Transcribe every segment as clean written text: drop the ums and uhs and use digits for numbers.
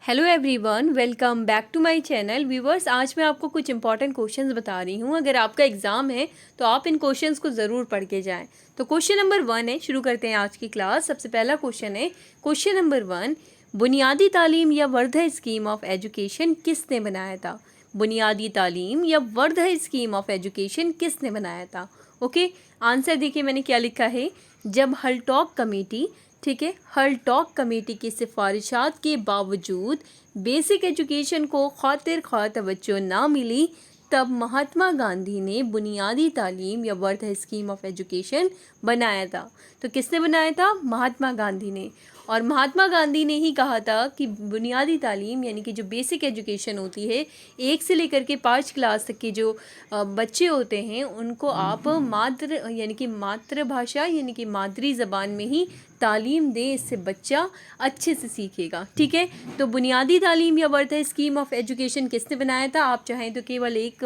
Hello everyone, welcome back to my channel. Viewers, आज मैं आपको कुछ इंपॉर्टेंट क्वेश्चंस बता रही हूँ। अगर आपका एग्ज़ाम है तो आप इन क्वेश्चंस को ज़रूर पढ़ के जाएं। तो क्वेश्चन नंबर 1 है, शुरू करते हैं आज की क्लास। सबसे पहला क्वेश्चन है, क्वेश्चन नंबर 1, बुनियादी तालीम या वर्धा स्कीम ऑफ एजुकेशन किसने बनाया था? बुनियादी तालीम या वर्धा स्कीम ऑफ एजुकेशन किसने बनाया था? ओके, आंसर देखिए मैंने क्या लिखा है। जब हल्टॉक कमेटी, ठीक है, हल्टॉक कमेटी की सिफारिशात के बावजूद बेसिक एजुकेशन को खातिर ख्वाह तवज्जो ना मिली, तब महात्मा गांधी ने बुनियादी तालीम या वर्धा स्कीम ऑफ एजुकेशन बनाया था। तो किसने बनाया था? महात्मा गांधी ने। और महात्मा गांधी ने ही कहा था कि बुनियादी तालीम यानी कि जो बेसिक एजुकेशन होती है, 1 से लेकर के 5 क्लास तक के जो बच्चे होते हैं उनको आप मातृभाषा यानी कि मादरी ज़बान में ही तालीम दें, इससे बच्चा अच्छे से सीखेगा। ठीक है, तो बुनियादी तालीम या वर्धा स्कीम ऑफ एजुकेशन किसने बनाया था? आप चाहें तो केवल एक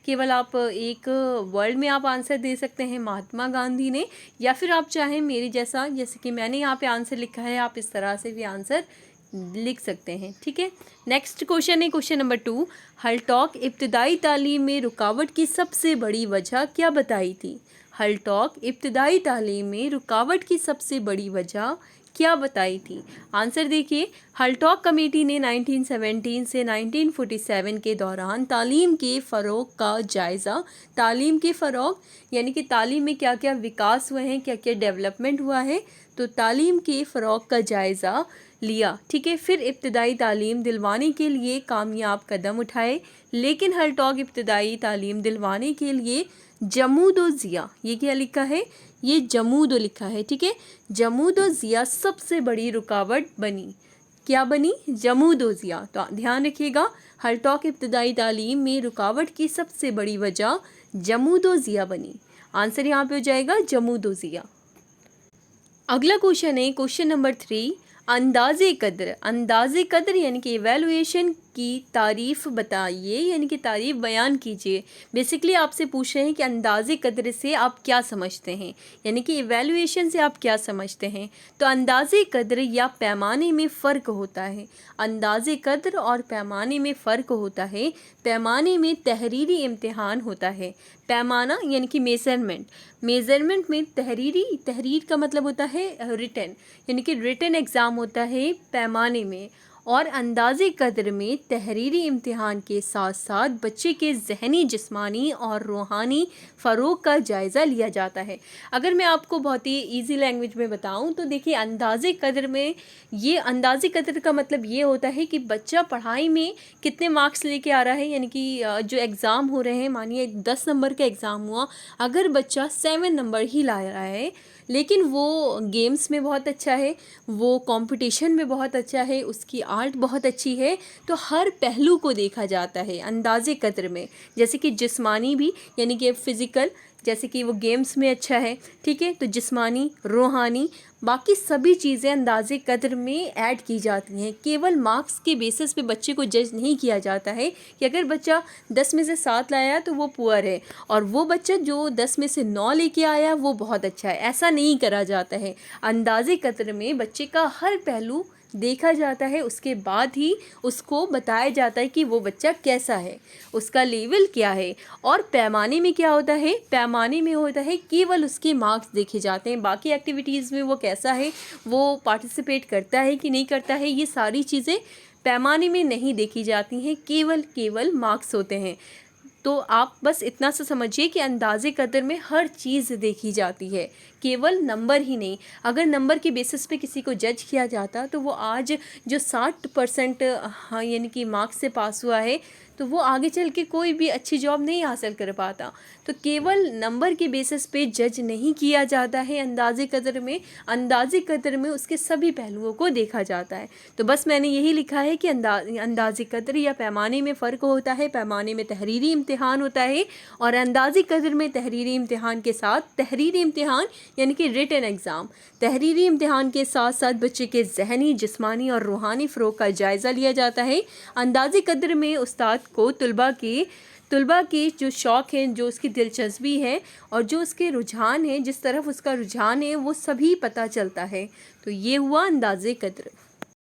केवल आप एक वर्ड में आप आंसर दे सकते हैं, महात्मा गांधी ने, या फिर आप चाहें मेरे जैसा, जैसे कि मैंने यहाँ पे आंसर लिखा है, आप इस तरह से भी आंसर लिख सकते हैं। ठीक है, नेक्स्ट क्वेश्चन है क्वेश्चन नंबर 2, हल्टॉक इब्तदाई तालीम में रुकावट की सबसे बड़ी वजह क्या बताई थी? हल्टॉक इब्तदाई तालीम में रुकावट की सबसे बड़ी वजह क्या बताई थी? आंसर देखिए, हल्टॉक कमेटी ने 1917 से 1947 के दौरान तालीम के फ़रोग का जायज़ा, तालीम के फ़रोग यानी कि तालीम में क्या क्या विकास हुए हैं, क्या क्या डेवलपमेंट हुआ है, तो तालीम के फ़रोग का जायज़ा लिया। ठीक है, फिर इब्तदाई तालीम दिलवाने के लिए कामयाब कदम उठाए। लेकिन हल्टॉक इब्तदाई तालीम दिलवाने के लिए जमूद व ज़िया, ये क्या लिखा है? ये जमूद लिखा है। ठीक है, जमूद व ज़िया सबसे बड़ी रुकावट बनी। क्या बनी? जमूद व ज़िया। तो ध्यान रखिएगा, हल्टॉक इब्तदाई तालीम में रुकावट की सबसे बड़ी वजह जमूद व ज़िया बनी। आंसर यहाँ पे हो जाएगा जमूद व ज़िया। अगला क्वेश्चन है क्वेश्चन नंबर 3, अंदाज़े कद्र। अंदाज़े कद्र यानी कि एवेलुएशन की तारीफ़ बताइए, यानी कि तारीफ़ बयान कीजिए। बेसिकली आपसे पूछ रहे हैं कि अंदाज़े कद्र से आप क्या समझते हैं, यानी कि एवेलुएशन से आप क्या समझते हैं। तो अंदाज़े कद्र या पैमाने में फ़र्क होता है। अंदाज़े कद्र और पैमाने में फ़र्क होता है। पैमाने में तहरीरी इम्तिहान होता है। पैमाना यानी कि मेज़रमेंट में तहरीर का मतलब होता है रिटन, यानी कि रिटन एग्ज़ाम होता है पैमाने में। और अंदाज़े कद्र में तहरीरी इम्तिहान के साथ साथ बच्चे के ज़हनी, जिस्मानी और रूहानी फ़रोग़ का जायज़ा लिया जाता है। अगर मैं आपको बहुत ही ईजी लैंग्वेज में बताऊं तो देखिए, अंदाज़े कद्र में ये अंदाज़े कद्र का मतलब ये होता है कि बच्चा पढ़ाई में कितने मार्क्स लेके आ रहा है, यानी कि जो एग्ज़ाम हो रहे हैं, मानिए 10 नंबर का एग्ज़ाम हुआ, अगर बच्चा 7 नंबर ही ला रहा है लेकिन वो गेम्स में बहुत अच्छा है, वो कंपटीशन में बहुत अच्छा है, उसकी आर्ट बहुत अच्छी है, तो हर पहलू को देखा जाता है अंदाज़े कद्र में। जैसे कि जिस्मानी भी, यानी कि फ़िज़िकल, जैसे कि वो गेम्स में अच्छा है, ठीक है, तो जिस्मानी, रूहानी, बाकी सभी चीज़ें अंदाज़े कद्र में ऐड की जाती हैं। केवल मार्क्स के बेसिस पे बच्चे को जज नहीं किया जाता है कि अगर बच्चा 10 में से 7 लाया तो वो पुअर है, और वो बच्चा जो 10 में से 9 लेके आया वो बहुत अच्छा है, ऐसा नहीं करा जाता है। अंदाज़े कद्र में बच्चे का हर पहलू देखा जाता है, उसके बाद ही उसको बताया जाता है कि वो बच्चा कैसा है, उसका लेवल क्या है। और पैमाने में क्या होता है? पैमाने में होता है केवल उसके मार्क्स देखे जाते हैं, बाकी एक्टिविटीज़ में वो कैसा है, वो पार्टिसिपेट करता है कि नहीं करता है, ये सारी चीज़ें पैमाने में नहीं देखी जाती हैं, केवल मार्क्स होते हैं। तो आप बस इतना सा समझिए कि अंदाज़े कद्र में हर चीज़ देखी जाती है, केवल नंबर ही नहीं। अगर नंबर के बेसिस पे किसी को जज किया जाता तो वो आज जो 60% हाँ यानी कि मार्क्स से पास हुआ है, तो वो आगे चल के कोई भी अच्छी जॉब नहीं हासिल कर पाता। तो केवल नंबर के बेसिस पे जज नहीं किया जाता है अंदाज़े कद्र में। अंदाज़े कद्र में उसके सभी पहलुओं को देखा जाता है। तो बस मैंने यही लिखा है कि अंदाज़े कद्र या पैमाने में फ़र्क होता है। पैमाने में तहरीरी इम्तिहान होता है, और अंदाज़े कद्र में तहरीरी इम्तिहान के साथ, तहरीरी इम्तिहान यानी कि रिटन एग्ज़ाम, तहरीरी इम्तिहान के साथ साथ बच्चे के ज़हनी, जिस्मानी और रूहानी फ़रोग़ का जायज़ा लिया जाता है। अंदाज़े कद्र में उस्ताद को तुलबा के जो शौक़ हैं, जो उसकी दिलचस्पी है और जो उसके रुझान है, जिस तरफ उसका रुझान है, वो सभी पता चलता है। तो ये हुआ अंदाज़े कद्र।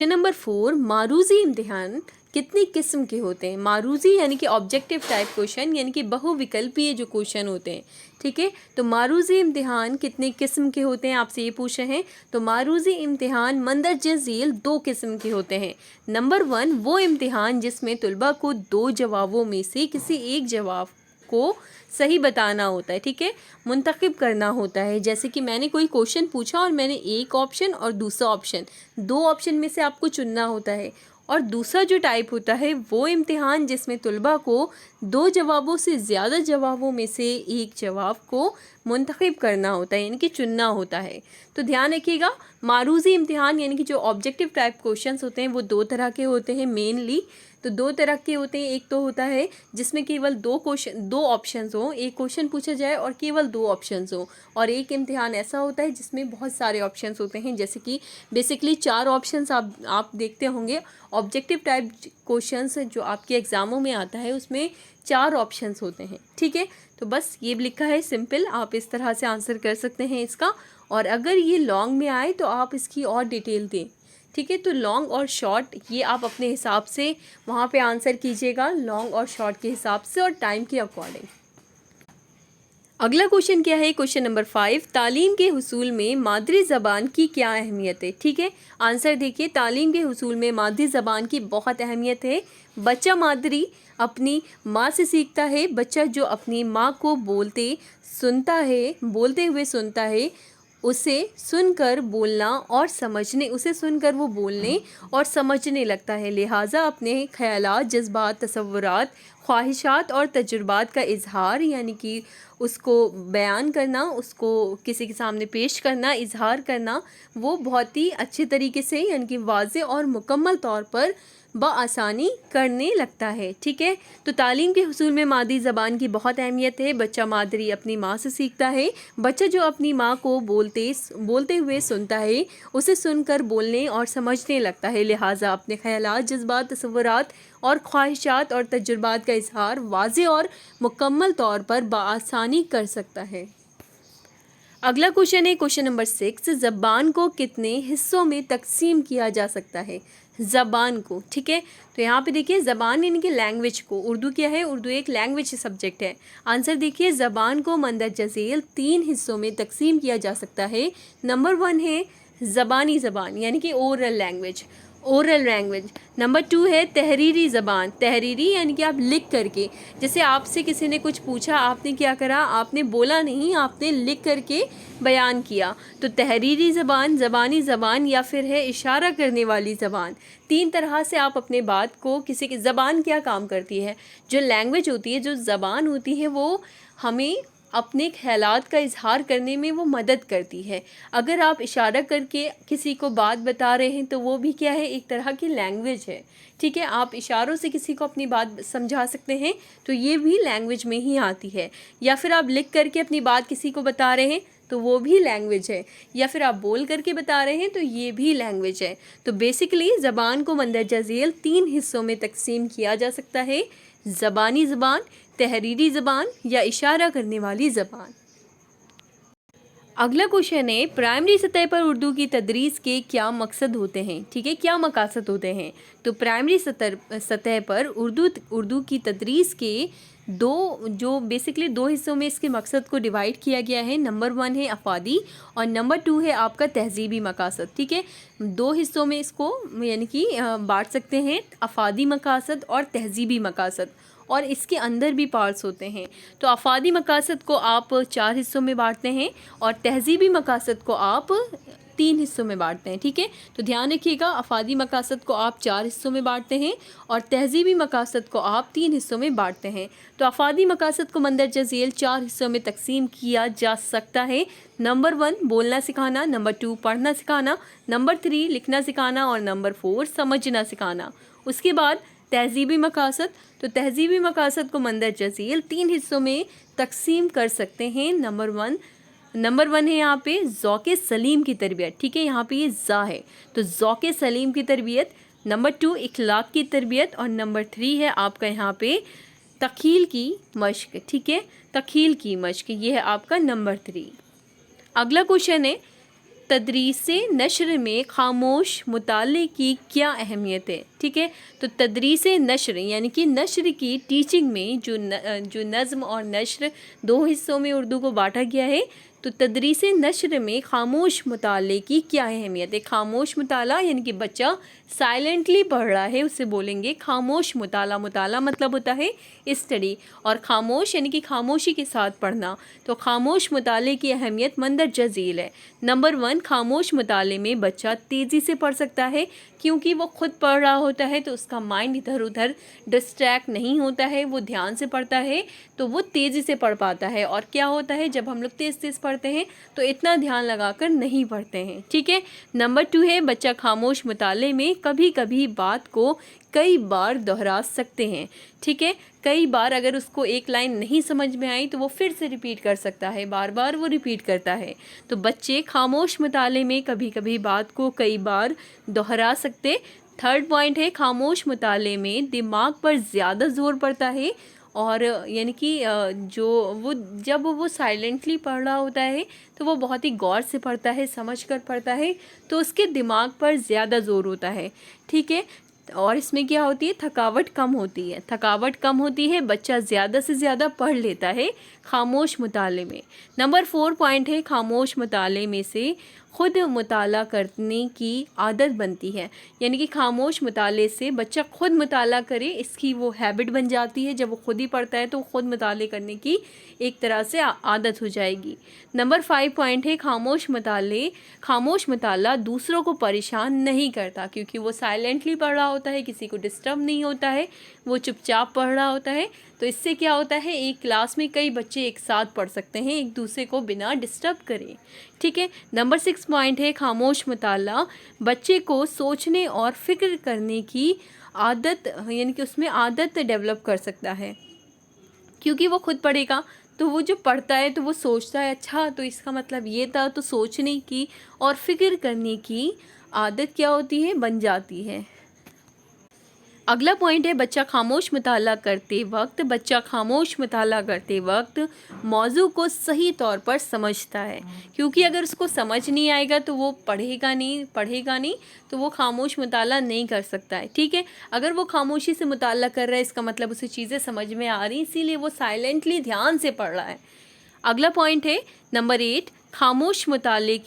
क्वेश्चन नंबर 4, मारूजी इम्तिहान कितनी किस्म के होते हैं। मारूजी यानी कि ऑब्जेक्टिव टाइप क्वेश्चन, यानी कि बहुविकल्पीय जो क्वेश्चन होते हैं, ठीक है। तो मारूजी इम्तिहान कितने किस्म के होते हैं, आपसे ये पूछ रहे हैं। तो मारूजी इम्तिहान मंदरजा झील 2 किस्म के होते हैं। नंबर 1, वो इम्तिहान जिसमें तलबा को 2 जवाबों में से किसी एक जवाब को सही बताना होता है, ठीक है, मुंतखब करना होता है। जैसे कि मैंने कोई क्वेश्चन पूछा और मैंने एक ऑप्शन और दूसरा ऑप्शन, 2 ऑप्शन में से आपको चुनना होता है। और दूसरा जो टाइप होता है वो इम्तिहान जिसमें तलबा को 2 जवाबों से ज़्यादा जवाबों में से एक जवाब को मुंतखब करना होता है, यानी कि चुनना होता है। तो ध्यान रखिएगा, मारूजी इम्तिहान यानी कि जो ऑब्जेक्टिव टाइप क्वेश्चंस होते हैं वो 2 तरह के होते हैं मेनली। तो 2 तरह के होते हैं। एक तो होता है जिसमें केवल 2 ऑप्शंस हों, एक क्वेश्चन पूछा जाए और केवल 2 ऑप्शंस हों। और एक इम्तिहान ऐसा होता है जिसमें बहुत सारे ऑप्शंस होते हैं, जैसे कि बेसिकली 4 ऑप्शंस आप देखते होंगे। ऑब्जेक्टिव टाइप क्वेश्चंस जो आपके एग्ज़ामों में आता है उसमें 4 ऑप्शंस होते हैं, ठीक है। तो बस ये लिखा है सिंपल, आप इस तरह से आंसर कर सकते हैं इसका। और अगर ये लॉन्ग में आए तो आप इसकी और डिटेल दें, ठीक है। तो लॉन्ग और शॉर्ट ये आप अपने हिसाब से वहाँ पे आंसर कीजिएगा, लॉन्ग और शॉर्ट के हिसाब से और टाइम के अकॉर्डिंग। अगला क्वेश्चन क्या है, क्वेश्चन नंबर 5, तालीम के हुसूल में मादरी ज़बान की क्या अहमियत है, ठीक है। आंसर देखिए, तालीम के हुसूल में मादरी ज़बान की बहुत अहमियत है। बच्चा मादरी अपनी माँ से सीखता है। बच्चा जो अपनी माँ को बोलते हुए सुनता है, उसे सुनकर वो बोलने और समझने लगता है। लिहाजा अपने ख़यालात, जज्बात, तसव्वुरात, ख्वाहिशात और तजुर्बात का इजहार, यानी कि उसको बयान करना, उसको किसी के सामने पेश करना, इजहार करना, वो बहुत ही अच्छे तरीके से यानी कि वाज़े और मुकम्मल तौर पर बआसानी करने लगता है, ठीक है। तो तालीम के हुसूल में मादरी ज़बान की बहुत अहमियत है। बच्चा मादरी अपनी माँ से सीखता है। बच्चा जो अपनी माँ को बोलते हुए सुनता है, उसे सुनकर बोलने और समझने लगता है। लिहाजा अपने ख़यालात, जज्बात, तसव्वुरात और ख्वाहिशात और तजुर्बात का इजहार वाज़े और मुकम्मल तौर पर बआसानी कर सकता है। अगला क्वेश्चन है क्वेश्चन नंबर 6, ज़बान को कितने हिस्सों में तकसीम किया जा सकता है। ज़बान को, ठीक है। तो यहाँ पे देखिए, ज़बान यानी कि लैंग्वेज को, उर्दू क्या है, उर्दू एक लैंग्वेज सब्जेक्ट है। आंसर देखिए, ज़बान को मंदरजा झील 3 हिस्सों में तकसीम किया जा सकता है। नंबर 1 है ज़बानी ज़बान यानी कि ओरल लैंग्वेज। नंबर 2 है तहरीरी ज़बान, तहरीरी यानी कि आप लिख करके, जैसे आपसे किसी ने कुछ पूछा, आपने क्या करा, आपने बोला नहीं, आपने लिख करके बयान किया, तो तहरीरी ज़बान, ज़बानी ज़बान, या फिर है इशारा करने वाली ज़बान। 3 तरह से आप अपने बात को किसी की, ज़बान क्या काम करती है, जो लैंग्वेज होती है, जो ज़बान होती है, वो हमें अपने ख़यालात का इजहार करने में वो मदद करती है। अगर आप इशारा करके किसी को बात बता रहे हैं तो वो भी क्या है, एक तरह की लैंग्वेज है, ठीक है। आप इशारों से किसी को अपनी बात समझा सकते हैं, तो ये भी लैंग्वेज में ही आती है। या फिर आप लिख करके अपनी बात किसी को बता रहे हैं तो वो भी लैंग्वेज है। या फिर आप बोल करके बता रहे हैं तो ये भी लैंग्वेज है। तो बेसिकली ज़बान को मंदरजा झील 3 हिस्सों में तकसीम किया जा सकता है, ज़बानी ज़बान, तहरीरी ज़बान या इशारा करने वाली ज़बान। अगला क्वेश्चन है, प्राइमरी सतह पर उर्दू की तदरीस के क्या मकसद होते हैं, ठीक है, क्या मकासद होते हैं। तो प्राइमरी सतह पर उर्दू की तदरीस के बेसिकली दो हिस्सों में इसके मकसद को डिवाइड किया गया है। नंबर 1 है अफादी और नंबर 2 है आपका तहजीबी मकासद, ठीक है। 2 हिस्सों में इसको यानी कि बांट सकते हैं, अफादी मकासद और तहजीबी मकासद, और इसके अंदर भी पार्ट्स होते हैं। तो अफादी मकासद को आप 4 हिस्सों में बांटते हैं और तहजीबी मकासद को आप 3 हिस्सों में बांटते हैं, ठीक है। तो ध्यान रखिएगा, अफादी मकासद को आप 4 हिस्सों में बांटते हैं और तहजीबी मकासद को आप 3 हिस्सों में बांटते हैं। तो अफादी मकासद को मंदरजा झील 4 हिस्सों में तकसीम किया जा सकता है। नंबर 1 बोलना सिखाना, नंबर 2 पढ़ना सिखाना, नंबर 3 लिखना सिखाना और नंबर 4 समझना सिखाना। उसके बाद तहजीबी मकासद, तो तहजीबी मकासद को मंदरजा झील 3 हिस्सों में तकसीम कर सकते हैं। नंबर 1 है यहाँ पे ज़ौक़े सलीम की तरबियत, ठीक है, यहाँ पे ये ज़ा है, तो ज़ौक़े सलीम की तरबियत। नंबर 2 इखलाक की तरबियत और नंबर 3 है आपका यहाँ पे तख़ील की मश्क, ठीक है, तख़ील की मश्क, ये है आपका नंबर 3। अगला क्वेश्चन है तदरीसे नशर में खामोश मुताले की क्या अहमियत है। ठीक है, तो तदरीसे नशर यानी कि नशर की टीचिंग में जो नज़्म और नशर दो हिस्सों में उर्दू को बांटा गया है, तो तदरीसे नशर में खामोश मुताले की क्या अहमियत है। खामोश मुताला यानी कि बच्चा साइलेंटली पढ़ रहा है, उसे बोलेंगे खामोश मुताला। मुताला मतलब होता है स्टडी, और खामोश यानी कि खामोशी के साथ पढ़ना। तो खामोश मुताले की अहमियत मंदरजा झील है। नंबर 1, खामोश मुताले में बच्चा तेज़ी से पढ़ सकता है, क्योंकि वो खुद पढ़ रहा होता है तो उसका माइंड इधर उधर डिस्ट्रैक्ट नहीं होता है, वो ध्यान से पढ़ता है तो वो तेज़ी से पढ़ पाता है। और क्या होता है, जब हम लोग तेज़ तेज़ पढ़ते हैं तो इतना ध्यान लगाकर नहीं पढ़ते हैं। ठीक है। नंबर 2 है, बच्चा खामोश मुताले में कभी कभी बात को कई बार दोहरा सकते हैं। ठीक है, कई बार अगर उसको एक लाइन नहीं समझ में आई तो वो फिर से रिपीट कर सकता है, बार बार वो रिपीट करता है। तो बच्चे खामोश मुताले में कभी कभी बात को कई बार दोहरा सकते। थर्ड पॉइंट है, खामोश मुताले में दिमाग पर ज़्यादा ज़ोर पड़ता है, और यानी कि जब वो साइलेंटली पढ़ रहा होता है तो वो बहुत ही गौर से पढ़ता है, समझ कर पढ़ता है, तो उसके दिमाग पर ज़्यादा ज़ोर होता है। ठीक है, और इसमें क्या होती है, थकावट कम होती है। थकावट कम होती है, बच्चा ज़्यादा से ज़्यादा पढ़ लेता है खामोश मुताले में। नंबर 4 पॉइंट है, खामोश मुताले में से ख़ुद मुताला करने की आदत बनती है। यानी कि खामोश मुताले से बच्चा ख़ुद मुताला करे, इसकी वो हैबिट बन जाती है। जब वो ख़ुद ही पढ़ता है तो ख़ुद मुताले करने की एक तरह से आदत हो जाएगी। नंबर 5 पॉइंट है, खामोश मुताला दूसरों को परेशान नहीं करता, क्योंकि वो साइलेंटली पढ़ रहा होता है, किसी को डिस्टर्ब नहीं होता है, वो चुपचाप पढ़ रहा होता है। तो इससे क्या होता है, एक क्लास में कई बच्चे एक साथ पढ़ सकते हैं, एक दूसरे को बिना डिस्टर्ब करे। ठीक है। नंबर 6 पॉइंट है, खामोश मुताला बच्चे को सोचने और फिक्र करने की आदत यानी कि उसमें आदत डेवलप कर सकता है, क्योंकि वो खुद पढ़ेगा तो वो जो पढ़ता है तो वो सोचता है, अच्छा तो इसका मतलब ये था, तो सोचने की और फिक्र करने की आदत क्या होती है, बन जाती है। अगला पॉइंट है, बच्चा खामोश मुताला करते वक्त मौजू को सही तौर पर समझता है, क्योंकि अगर उसको समझ नहीं आएगा तो वो पढ़ेगा नहीं तो वो खामोश मुताला नहीं कर सकता है। ठीक है, अगर वो खामोशी से मुताला कर रहा है, इसका मतलब उसे चीज़ें समझ में आ रही, इसीलिए वो साइलेंटली ध्यान से पढ़ रहा है। अगला पॉइंट है नंबर 8, खामोश मुताले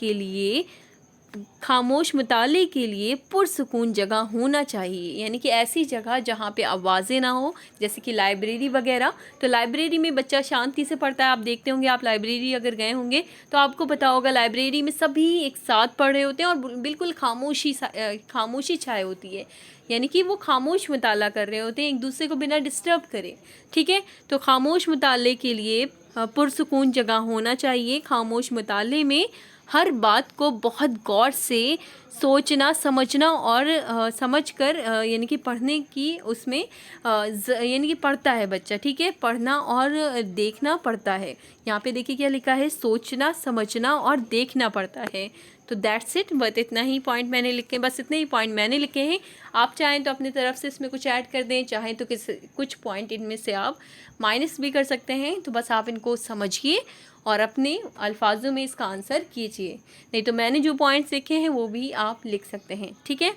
के लिए पुरसुकून जगह होना चाहिए, यानी कि ऐसी जगह जहाँ पे आवाज़ें ना हो, जैसे कि लाइब्रेरी वगैरह। तो लाइब्रेरी में बच्चा शांति से पढ़ता है। आप देखते होंगे, आप लाइब्रेरी अगर गए होंगे तो आपको पता होगा, लाइब्रेरी में सभी एक साथ पढ़ रहे होते हैं और बिल्कुल खामोशी छाई होती है, यानी कि वो खामोश मुताला कर रहे होते हैं, एक दूसरे को बिना डिस्टर्ब करे। ठीक है, तो खामोश मुताले के लिए पुरसुकून जगह होना चाहिए। खामोश मुताले में हर बात को बहुत गौर से सोचना, समझना और समझकर यानी कि पढ़ने की उसमें यानी कि पढ़ता है बच्चा। ठीक है, पढ़ना और देखना पड़ता है। यहाँ पे देखिए क्या लिखा है, सोचना, समझना और देखना पड़ता है। तो दैट्स इट, बस इतना ही पॉइंट मैंने लिखे हैं। आप चाहें तो अपनी तरफ से इसमें कुछ ऐड कर दें, चाहें तो कुछ पॉइंट इनमें से आप माइनस भी कर सकते हैं। तो बस आप इनको समझिए और अपने अल्फाजों में इसका आंसर कीजिए, नहीं तो मैंने जो पॉइंट्स लिखे हैं वो भी आप लिख सकते हैं। ठीक है,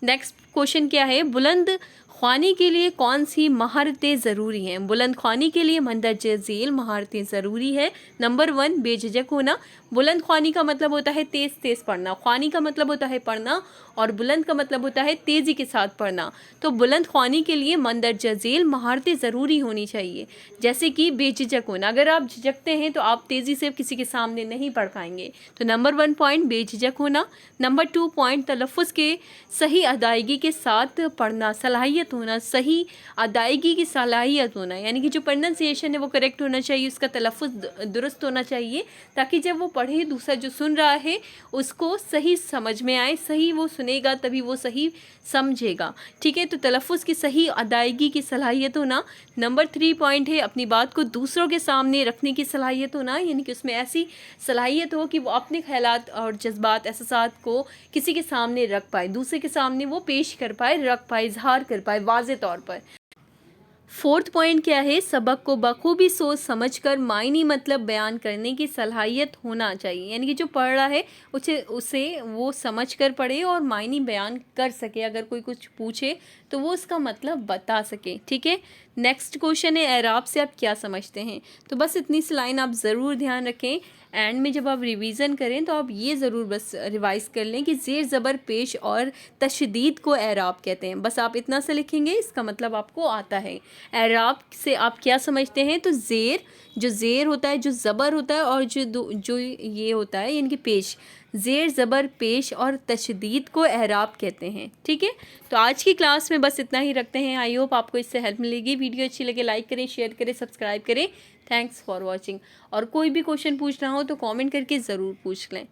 नेक्स्ट क्वेश्चन क्या है, बुलंद ख्वानी के लिए कौन सी महारतें ज़रूरी हैं। बुलंद ख्वानी के लिए मंदरजे झील महारतें ज़रूरी है। नंबर 1, बेझिझक होना। बुलंद ख्वानी का मतलब होता है तेज़ तेज़ पढ़ना, ख्वानी का मतलब होता है पढ़ना, और बुलंद का मतलब होता है तेज़ी के साथ पढ़ना। तो बुलंद ख्वानी के लिए मंदरजे झील महारतें ज़रूरी होनी चाहिए, जैसे कि बेझिझक होना। अगर आप झिझकते हैं तो आप तेज़ी से किसी के सामने नहीं पढ़ पाएंगे। तो नंबर 1 पॉइंट बेझिझक होना। नंबर 2 पॉइंट तलफ़्फ़ुज़ के सही अदायगी के साथ पढ़ना, सलाहियत होना, सही अदायगी की सलाहियत होना, यानी कि जो प्रोनंसिएशन है वो करेक्ट होना चाहिए, उसका तलफ़्फ़ुज़ दुरुस्त होना चाहिए, ताकि जब वो पढ़े दूसरा जो सुन रहा है उसको सही समझ में आए, सही वो सुनेगा तभी वो सही समझेगा। ठीक है, तो तलफ़्फ़ुज़ की सही अदायगी की सलाहियत होना। नंबर 3 पॉइंट है अपनी बात को दूसरों के सामने रखने की सलाहियत होना, यानी कि उसमें ऐसी सलाहियत हो कि वो अपने ख़यालात और जज्बात, एहसासात को किसी के सामने रख पाए, दूसरे के सामने वो पेश कर पाए, रख पाए, इजहार कर पाए वाज़े तौर पर। फोर्थ पॉइंट क्या है, सबक को बखूबी सोच समझकर मायनी मतलब बयान करने की सलाहियत होना चाहिए, यानी कि जो पढ़ रहा है उसे वो समझ कर पढ़े और मायनी बयान कर सके, अगर कोई कुछ पूछे तो वो उसका मतलब बता सके। ठीक है, नेक्स्ट क्वेश्चन है एराब से आप क्या समझते हैं। तो बस इतनी सी लाइन आप ज़रूर ध्यान रखें, एंड में जब आप रिवीजन करें तो आप ये ज़रूर बस रिवाइज कर लें कि ज़ेर ज़बर पेश और तशदीद को एराब कहते हैं। बस आप इतना सा लिखेंगे, इसका मतलब आपको आता है। एराब से आप क्या समझते हैं, तो ज़ेर होता है, जो ज़बर होता है, और जो ये होता है यानी कि पेश, ज़ेर ज़बर पेश और तशदीद को एराब कहते हैं। ठीक है, तो आज की क्लास में बस इतना ही रखते हैं। आई होप आपको इससे हेल्प मिलेगी। वीडियो अच्छी लगे लाइक करें, शेयर करें, सब्सक्राइब करें। Thanks for watching. और कोई भी क्वेश्चन पूछना हो तो कमेंट करके ज़रूर पूछ लें।